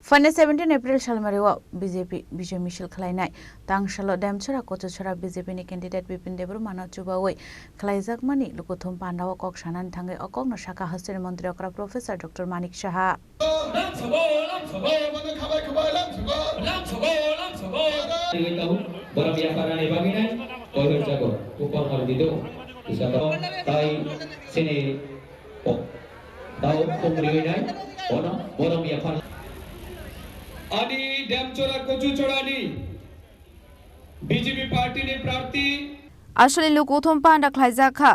फाइने 17 April सालमारियाव BJP विजय मिছিল खालायनाय तांसालो देमछरा कचछरा BJP नि candidate Bipin देबरमाना चुबावै खालायजाकमानि लुकुथुम पान्डाव कक सानानै थाङै अकंनो शाखा हस्तेनि मन्त्री अक्रा प्रोफेसर डॉक्टर मानिक साहा आणि डॅमचोरा कोचुचोरानी बीजेपी पार्टीनि प्रार्थी আসলে লুকুথুম পান্ডা খাইজাখা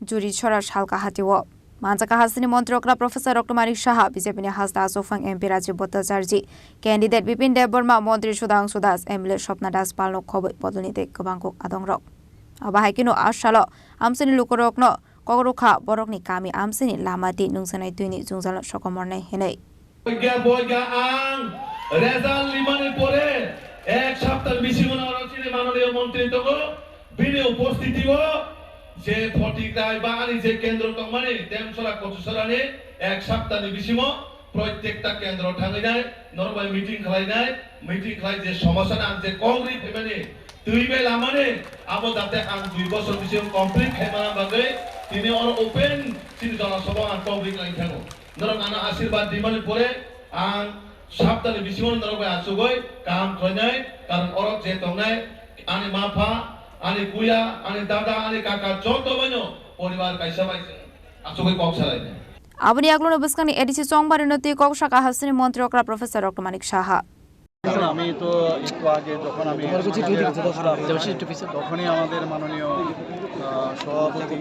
জুরি ছড়া শালকা হাতিও মানজাকা হাসিনি মন্ত্রী অক্রা professor doctor Manik Saha বিজেপিনি Hasda আসোফাং MP Rajib Bhattacharya candidate Bipin Debbarma মন্ত্রী সুধাংশু দাস এমএলএ স্বপ্না দাস পালন খবর বদলিতে গোबांखौ আদংরক আবাহাইকিনো আশালো আমসিনি লুকুরকনো কগরখা বরকনি কামি আমসিনি লামাদি নুংসানাই দুইনি জুংজাল সকমরনাই হেनै বইগা আং রেজাল্ট লিমানে পরে এক সপ্তাহ বেশি মনে হচ্ছে মাননীয় মন্ত্রী তো বিনে উপস্থিতিও যে ফটিকরাই বাঙালি যে কেন্দ্র তো মানে দেমছড়া কচুছড়ানে এক সপ্তাহ বেশি প্রত্যেকটা কেন্দ্র ঠাঙি নাই নরমাল মিটিং খালাই নাই মিটিং খালাই যে সমস্যা আনছে কংগ্রেস মানে দুই বেলা মানে আবো যাতে আন 2 বছর বেশি কমপ্লিট খাইমানা বাগে তিনি অর ওপেন তিনি জনসভা আন কংগ্রেস লাইন থাকো নরম আনা আশীর্বাদ দিমানে পরে আন সপ্তাহে বেশি মনে নরমাল আসুগই কাম খাইনাই কারণ অরক যে তংনাই আনি মাফা আনি কুয়া আনি দাদা আনি কাকা যত বনো পরিবার কাইসা পাইছে আসুগই কক চালাই আবনি আগলনো বসকানি এডিসি চংবারি নতি কক শাখা হাসিনি মন্ত্রী অক্রা প্রফেসর ডক্টর মানিক সাহা আমি তো একটু আগে যখন আমি তখনই আমাদের মাননীয় সভাপতি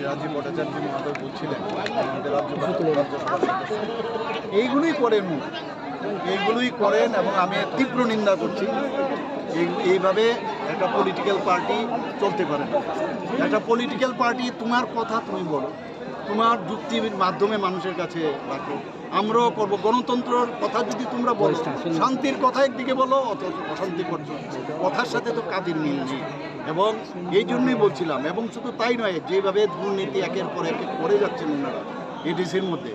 রাজীব ভট্টাচার্য মহোদয় বলছিলেন আমাদের এইগুলোই করেন এইগুলোই করেন এবং আমি তীব্র নিন্দা করছি এইভাবে একটা পলিটিক্যাল পার্টি চলতে পারে না একটা পলিটিক্যাল পার্টি তোমার কথা তুমি বলো তোমার যুক্তির মাধ্যমে মানুষের কাছে রাখো আমরাও করবো গণতন্ত্রের কথা যদি তোমরা বলো শান্তির কথা একদিকে বলো অশান্তি করছো কথার সাথে তো কাজের মিল নেই এবং এই জন্যই বলছিলাম এবং শুধু তাই নয় যেভাবে দুর্নীতি একের পর এক করে যাচ্ছেন ওনারা এডিসির মধ্যে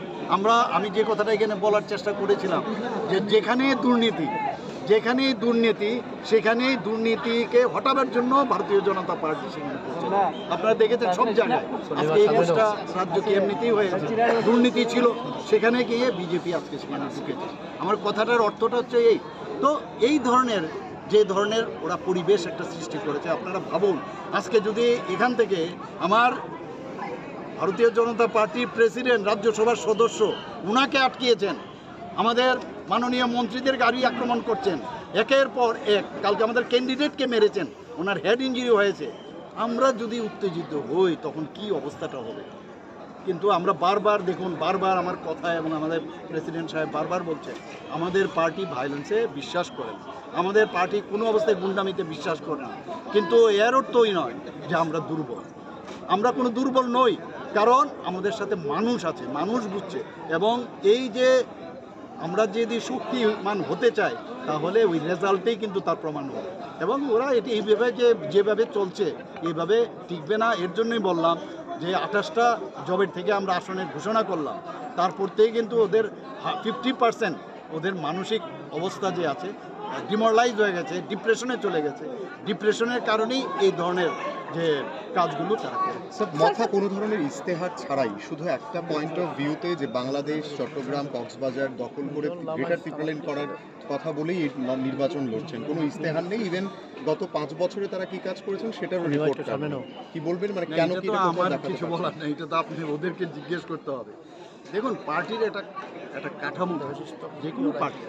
আমি যে কথাটা এখানে বলার চেষ্টা করেছিলাম যে যেখানেই দুর্নীতি সেখানেই দুর্নীতিকে হটাবার জন্য ভারতীয় জনতা পার্টি সেখানে আপনারা দেখেছেন সব জায়গায় আজকে এই দেশটা রাজ্য কি এমনিতেই হয়েছে দুর্নীতি ছিল সেখানে গিয়ে বিজেপি আজকে সেখানে ঢুকেছে আমার কথাটার অর্থটা হচ্ছে এই ধরনের যে ধরনের ওরা পরিবেশ একটা সৃষ্টি করেছে আপনারা ভাবুন আজকে যদি এখান থেকে আমার ভারতীয় জনতা পার্টির প্রেসিডেন্ট রাজ্যসভার সদস্য উনাকে আটকিয়েছেন আমাদের মাননীয় মন্ত্রীদের গাড়ি আক্রমণ করছেন একের পর এক কালকে আমাদের ক্যান্ডিডেটকে মেরেছেন ওনার হেড ইঞ্জুরি হয়েছে আমরা যদি উত্তেজিত হই তখন কি অবস্থাটা হবে কিন্তু আমরা বারবার আমার কথা এবং আমাদের প্রেসিডেন্ট সাহেব বারবার বলছেন আমাদের পার্টি ভায়োলেন্সে বিশ্বাস করেন আমাদের পার্টি কোনো অবস্থায় গুন্ডামিতে বিশ্বাস করে না কিন্তু এর অর্থই নয় যে আমরা দুর্বল আমরা কোনো দুর্বল নই কারণ আমাদের সাথে মানুষ আছে মানুষ বুঝছে এবং এই যে আমরা যদি শক্তিমান হতে চাই তাহলে ওই রেজাল্টেই কিন্তু তার প্রমাণ হবে এবং ওরা এটি এইভাবে যেভাবে চলছে এইভাবে টিকবে না এর জন্যই বললাম যে 28টা জবের থেকে আমরা আসনের ঘোষণা করলাম তারপর থেকে কিন্তু ওদের 50% ওদের মানসিক অবস্থা যে আছে ডিমোরালাইজ হয়ে গেছে ডিপ্রেশনে চলে গেছে ডিপ্রেশনের কারণেই এই ধরনের যে কাজগুলো তারা করে মাথা কোনো ধরনের ইস্তেহার ছাড়াই শুধু একটা পয়েন্ট অফ ভিউতে যে বাংলাদেশ চট্টগ্রাম কক্সবাজার দখল করে গ্রেটার ত্রিপুরাল্যান্ড করার কথা বলেই এই নির্বাচন লড়ছেন কোনো ইস্তেহার নেই ইভেন গত 5 বছরে তারা কি কাজ করেছেন সেটার রিপোর্ট কি বলবেন মানে কেন কি আমার কিছু বলার নেই এটা তো আপনি ওদেরকে জিজ্ঞেস করতে হবে দেখুন পার্টির একটা কাঠামো যে কোনো পার্টি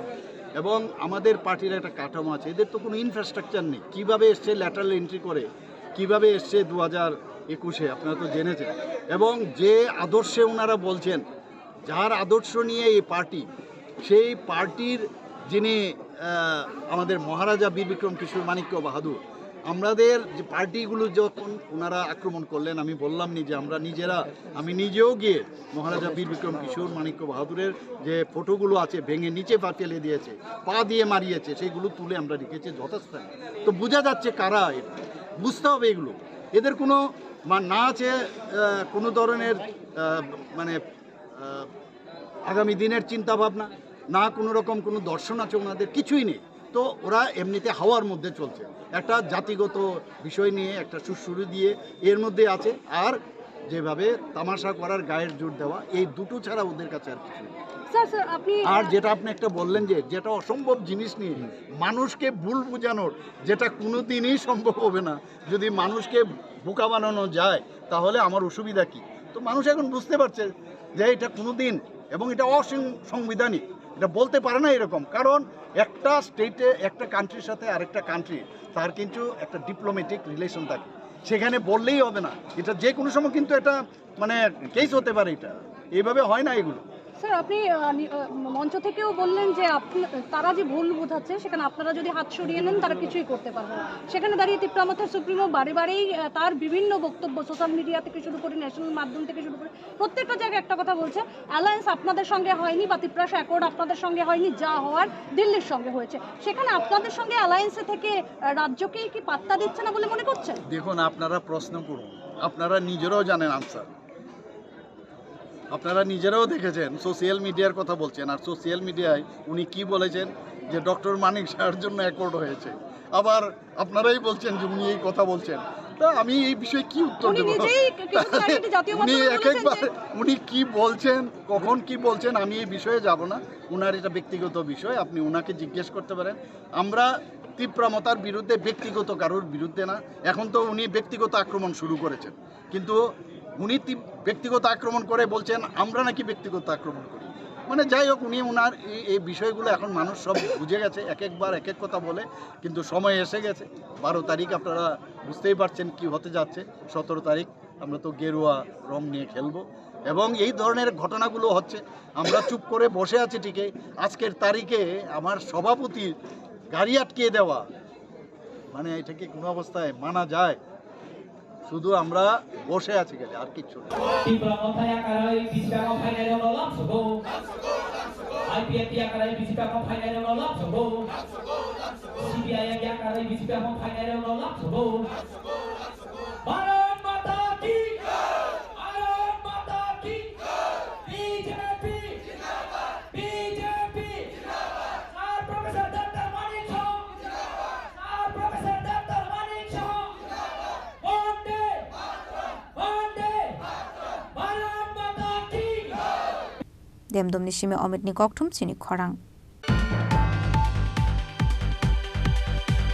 এবং আমাদের পার্টির একটা কাঠামো আছে এদের তো কোনো ইনফ্রাস্ট্রাকচার নেই কীভাবে এসছে ল্যাটারাল এন্ট্রি করে কিভাবে এসছে 2021-এ আপনারা তো জেনেছেন এবং যে আদর্শে ওনারা বলছেন যার আদর্শ নিয়ে এই পার্টি সেই পার্টির যিনি আমাদের মহারাজা বীর বিক্রম কিশোর মানিক্য বাহাদুর আমাদের যে পার্টিগুলো যখন ওনারা আক্রমণ করলেন আমি বললাম নি যে আমি নিজেও গিয়ে মহারাজা বীর বিক্রম কিশোর মানিক্য বাহাদুরের যে ফটোগুলো আছে ভেঙে নিচে ফেলে দিয়েছে পা দিয়ে মারিয়েছে সেইগুলো তুলে আমরা রেখেছি যথাস্থানে তো বোঝা যাচ্ছে কারা বুঝতে হবে এগুলো এদের কোনো না আছে কোনো ধরনের মানে আগামী দিনের চিন্তা ভাবনা না কোনো রকম কোনো দর্শন আছে ওনাদের, কিছুই নেই। তো ওরা এমনিতে হাওয়ার মধ্যে চলছে, একটা জাতিগত বিষয় নিয়ে একটা সুরসুরি দিয়ে এর মধ্যে আছে, আর যেভাবে তামাশা করার গায়ের জোর দেওয়া, এই দুটো ছাড়া ওদের কাছে আর কিছু নেই। আর যেটা আপনি একটা বললেন যে যেটা অসম্ভব জিনিস নিয়ে মানুষকে ভুল বোঝানোর, যেটা কোনো দিনই সম্ভব হবে না। যদি মানুষকে বোকা বানানো যায় তাহলে আমার অসুবিধা কি? তো মানুষ এখন বুঝতে পারছে যে এটা কোনো দিন, এবং এটা অসাংবিধানিক, এটা বলতে পারে না এরকম। কারণ একটা স্টেটে, একটা কান্ট্রির সাথে আরেকটা কান্ট্রি তার কিন্তু একটা ডিপ্লোম্যাটিক রিলেশন থাকে, সেখানে বললেই হবে না। এটা যে কোনো সময় কিন্তু এটা মানে কেস হতে পারে, এটা এইভাবে হয় না এগুলো। স্যার, আপনি মঞ্চ থেকেও বললেন যে তারা যে ভুল বোঝাচ্ছে সেখানে আপনারা যদি হাত সরিয়ে নেন তারা কিছুই করতে পারবে না। সেখানে দাঁড়িয়ে তিপ্রামথার সুপ্রিমো বারেই তার বিভিন্ন বক্তব্য সোশ্যাল মিডিয়া থেকে শুরু করে ন্যাশনাল মাধ্যম থেকে শুরু করে প্রত্যেকটা জায়গায় একটা কথা বলছে, অ্যালায়েন্স আপনাদের সঙ্গে হয়নি বা তিপ্রাস অ্যাকর্ড আপনাদের সঙ্গে হয়নি, যা হওয়ার দিল্লির সঙ্গে হয়েছে। সেখানে আপনাদের সঙ্গে অ্যালায়েন্সে থেকে রাজ্যকেই কি পাত্তা দিচ্ছে না বলে মনে করছেন? দেখুন, আপনারা প্রশ্ন করুন, আপনারা নিজেরাও জানেন আনসার। আপনারা নিজেরাও দেখেছেন, সোশ্যাল মিডিয়ার কথা বলছেন, আর সোশ্যাল মিডিয়ায় উনি কি বলেছেন যে ডক্টর মানিক শাহর জন্য অ্যাকর্ড হয়েছে। আবার আপনারাই বলছেন যে উনি এই কথা বলছেন। তা আমি এই বিষয়ে কি উত্তর দেব? উনি কি বলছেন, কখন কি বলছেন, আমি এই বিষয়ে যাব না। উনার এটা ব্যক্তিগত বিষয়, আপনি উনাকে জিজ্ঞেস করতে পারেন। আমরা তিপ্রামথার বিরুদ্ধে, ব্যক্তিগত কারোর বিরুদ্ধে না। এখন তো উনি ব্যক্তিগত আক্রমণ শুরু করেছেন, কিন্তু উনি ব্যক্তিগত আক্রমণ করে বলছেন আমরা নাকি ব্যক্তিগত আক্রমণ করি। মানে যাই হোক, উনি ওনার এই বিষয়গুলো এখন মানুষ সব বুঝে গেছে, এক একবার এক এক কথা বলে, কিন্তু সময় এসে গেছে। 12 তারিখ আপনারা বুঝতেই পারছেন কি হতে যাচ্ছে। 17 তারিখ আমরা তো গেরুয়া রং নিয়ে খেলবো, এবং এই ধরনের ঘটনাগুলো হচ্ছে। আমরা চুপ করে বসে আছি ঠিকই, আজকের তারিখে আমার সভাপতির গাড়ি আটকে দেওয়া, মানে এটাকে কোনো অবস্থায় মানা যায়? শুধু আমরা বসে আছি গেলে, আর কিচ্ছু না। Demdom ni shime omit ni koktum chini khorang.